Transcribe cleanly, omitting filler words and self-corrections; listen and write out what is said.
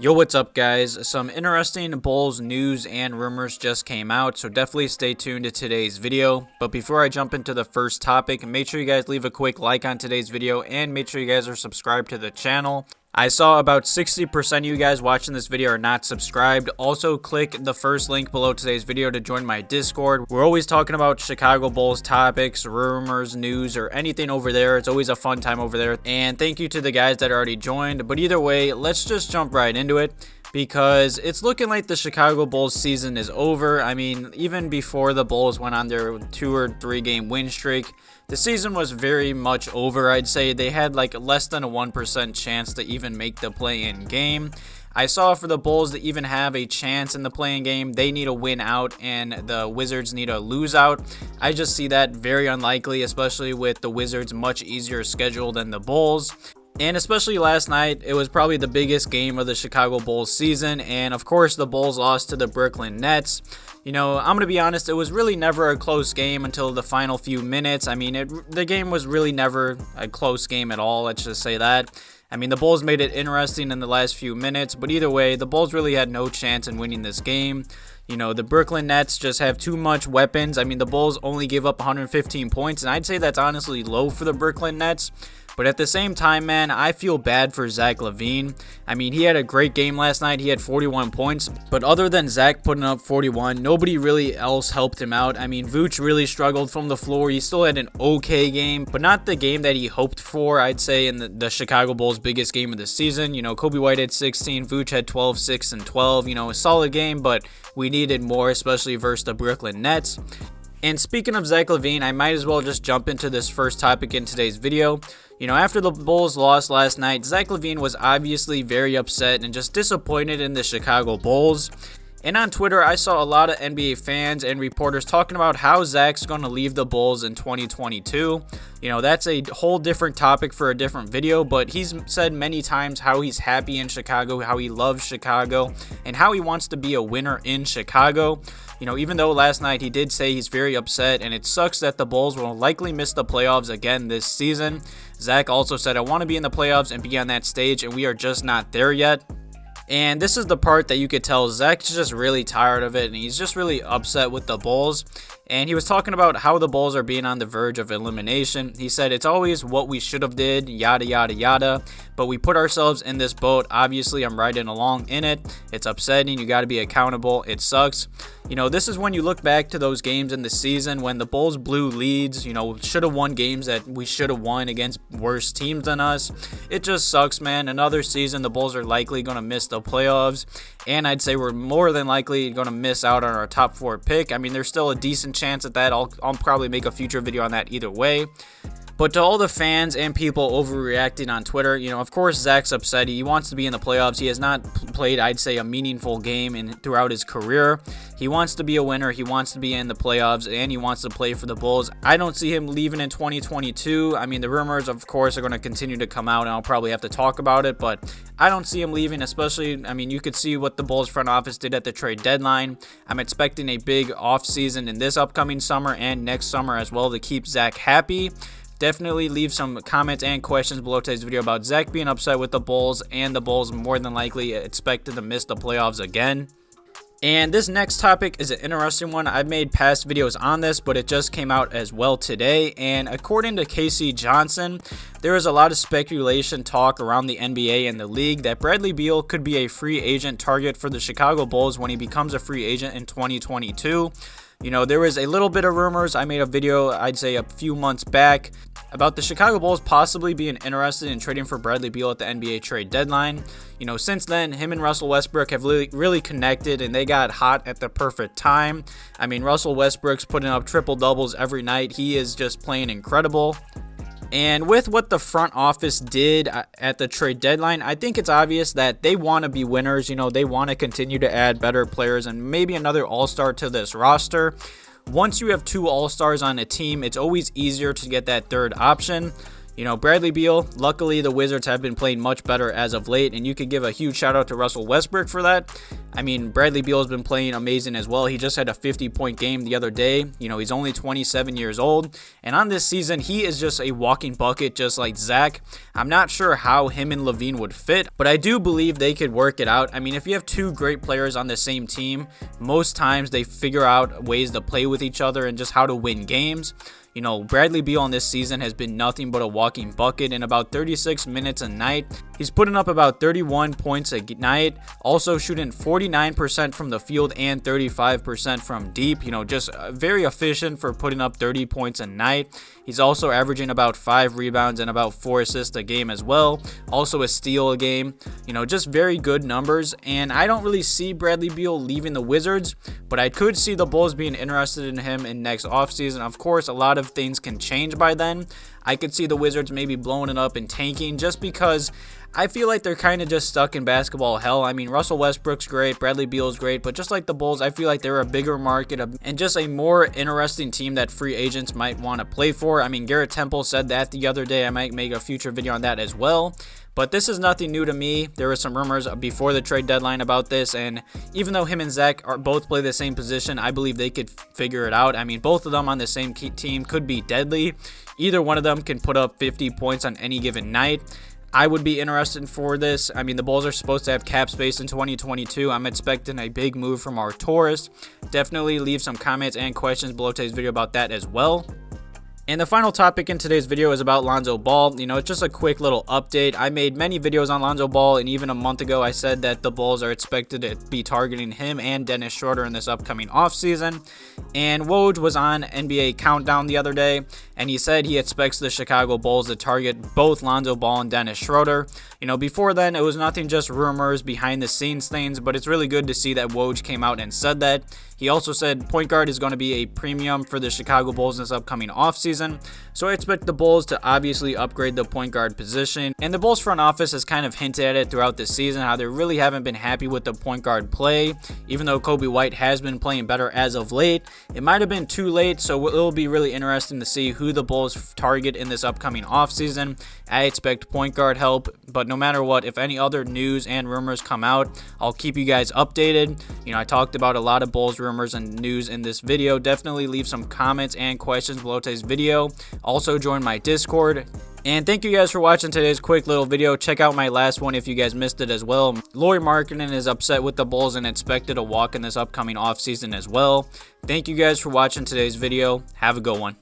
Yo, what's up, guys? Some interesting Bulls news and rumors just came out, so definitely stay tuned to today's video. But before I jump into the first topic, make sure you guys leave a quick like on today's video and make sure you guys are subscribed to the channel. I saw about 60% of you guys watching this video are not subscribed. Also, click the first link below today's video to join my Discord. We're always talking about Chicago Bulls topics, rumors, news, or anything over there. It's always a fun time over there. And thank you to the guys that already joined. But either way, let's just jump right into it, because it's looking like the Chicago Bulls season is over. I mean, even before the Bulls went on their 2 or 3 game win streak, the season was very much over. I'd say they had like less than a 1% chance to even make the play-in game. I saw for the Bulls to even have a chance in the play-in game, they need a win out and the Wizards need a lose out. I just see that very unlikely, especially with the Wizards' much easier schedule than the Bulls. And especially last night, it was probably the biggest game of the Chicago Bulls season. And of course, the Bulls lost to the Brooklyn Nets. You know, I'm going to be honest, it was really never a close game until the final few minutes. I mean, the game was really never a close game at all, let's just say that. I mean, the Bulls made it interesting in the last few minutes, but either way, the Bulls really had no chance in winning this game. You know, the Brooklyn Nets just have too much weapons. I mean, the Bulls only gave up 115 points, and I'd say that's honestly low for the Brooklyn Nets. But at the same time, man, I feel bad for Zach LaVine. I mean, he had a great game last night. He had 41 points. But other than Zach putting up 41, nobody really else helped him out. I mean, Vooch really struggled from the floor. He still had an okay game, but not the game that he hoped for, I'd say, in the Chicago Bulls' biggest game of the season. You know, Coby White had 16. Vooch had 12, 6, and 12. You know, a solid game, but we needed more, especially versus the Brooklyn Nets. And speaking of Zach LaVine, I might as well just jump into this first topic in today's video. You know, after the Bulls lost last night, Zach LaVine was obviously very upset and just disappointed in the Chicago Bulls. And on Twitter, I saw a lot of NBA fans and reporters talking about how Zach's going to leave the Bulls in 2022. You know, that's a whole different topic for a different video, but he's said many times how he's happy in Chicago, how he loves Chicago, and how he wants to be a winner in Chicago. You know, even though last night he did say he's very upset, and it sucks that the Bulls will likely miss the playoffs again this season. Zach also said, I want to be in the playoffs and be on that stage, and we are just not there yet. And this is the part that you could tell Zach's just really tired of it, and he's just really upset with the Bulls. And he was talking about how the Bulls are being on the verge of elimination. He said, it's always what we should have did, yada, yada, yada. But we put ourselves in this boat. Obviously, I'm riding along in it. It's upsetting. You got to be accountable. It sucks. You know, this is when you look back to those games in the season when the Bulls blew leads, you know, should have won games that we should have won against worse teams than us. It just sucks, man. Another season, the Bulls are likely going to miss the playoffs. And I'd say we're more than likely going to miss out on our top 4 pick. I mean, there's still a decent chance at that. I'll probably make a future video on that either way. But to all the fans and people overreacting on Twitter, you know, of course, Zach's upset. He wants to be in the playoffs. He has not played, I'd say, a meaningful game throughout his career. He wants to be a winner. He wants to be in the playoffs, and he wants to play for the Bulls. I don't see him leaving in 2022. I mean, the rumors, of course, are going to continue to come out, and I'll probably have to talk about it, but I don't see him leaving, especially, I mean, you could see what the Bulls front office did at the trade deadline. I'm expecting a big offseason in this upcoming summer and next summer as well to keep Zach happy. Definitely leave some comments and questions below today's video about Zach being upset with the Bulls, and the Bulls more than likely expected to miss the playoffs again. And this next topic is an interesting one. I've made past videos on this, but it just came out as well today. And according to Casey Johnson, there is a lot of speculation talk around the NBA and the league that Bradley Beal could be a free agent target for the Chicago Bulls when he becomes a free agent in 2022. You know, there was a little bit of rumors. I made a video, I'd say a few months back, about the Chicago Bulls possibly being interested in trading for Bradley Beal at the NBA trade deadline. You know, since then, him and Russell Westbrook have really connected, and they got hot at the perfect time. I mean, Russell Westbrook's putting up triple doubles every night. He is just playing incredible. And with what the front office did at the trade deadline, I think it's obvious that they want to be winners. You know, they want to continue to add better players and maybe another all-star to this roster. Once you have 2 all-stars on a team, it's always easier to get that third option. Bradley Beal, luckily the Wizards have been playing much better as of late, and you could give a huge shout out to Russell Westbrook for that. I mean, Bradley Beal has been playing amazing as well. He just had a 50-point game the other day. He's only 27 years old, and on this season, he is just a walking bucket just like Zach. I'm not sure how him and LaVine would fit, but I do believe they could work it out. I mean, if you have two great players on the same team, most times they figure out ways to play with each other and just how to win games. Bradley Beal on this season has been nothing but a walking bucket. In about 36 minutes a night, he's putting up about 31 points a night, also shooting 49% from the field and 35% from deep. Just very efficient for putting up 30 points a night. He's also averaging about 5 rebounds and about 4 assists a game as well. Also a steal a game. Just very good numbers. And I don't really see Bradley Beal leaving the Wizards, but I could see the Bulls being interested in him in next offseason. Of course, a lot of things can change by then. I could see the Wizards maybe blowing it up and tanking just because I feel like they're kind of just stuck in basketball hell. I mean, Russell Westbrook's great, Bradley Beal's great, but just like the Bulls, I feel like they're a bigger market and just a more interesting team that free agents might want to play for. I mean, Garrett Temple said that the other day. I might make a future video on that as well. But this is nothing new to me. There were some rumors before the trade deadline about this, and even though him and Zach both play the same position, I believe they could figure it out. I mean, both of them on the same team could be deadly. Either one of them can put up 50 points on any given night. I would be interested for this. I mean, the Bulls are supposed to have cap space in 2022. I'm expecting a big move from our Taurus. Definitely leave some comments and questions below today's video about that as well. And the final topic in today's video is about Lonzo Ball. It's just a quick little update. I made many videos on Lonzo Ball, and even a month ago I said that the Bulls are expected to be targeting him and Dennis Schroeder in this upcoming offseason. And Woj was on NBA Countdown the other day, and he said he expects the Chicago Bulls to target both Lonzo Ball and Dennis Schroeder. Before then, it was nothing, just rumors, behind the scenes things, but it's really good to see that Woj came out and said that. He also said point guard is going to be a premium for the Chicago Bulls in this upcoming offseason. So I expect the Bulls to obviously upgrade the point guard position. And the Bulls front office has kind of hinted at it throughout the season, how they really haven't been happy with the point guard play. Even though Coby White has been playing better as of late, it might have been too late. So it'll be really interesting to see who the Bulls target in this upcoming offseason. I expect point guard help, but no matter what, if any other news and rumors come out, I'll keep you guys updated. I talked about a lot of Bulls rumors and news in this video. Definitely leave some comments and questions below today's video. Also join my Discord. And thank you guys for watching today's quick little video. Check out my last one if you guys missed it as well. Lauri Markkanen is upset with the Bulls and expected a walk in this upcoming offseason as well. Thank you guys for watching today's video. Have a good one.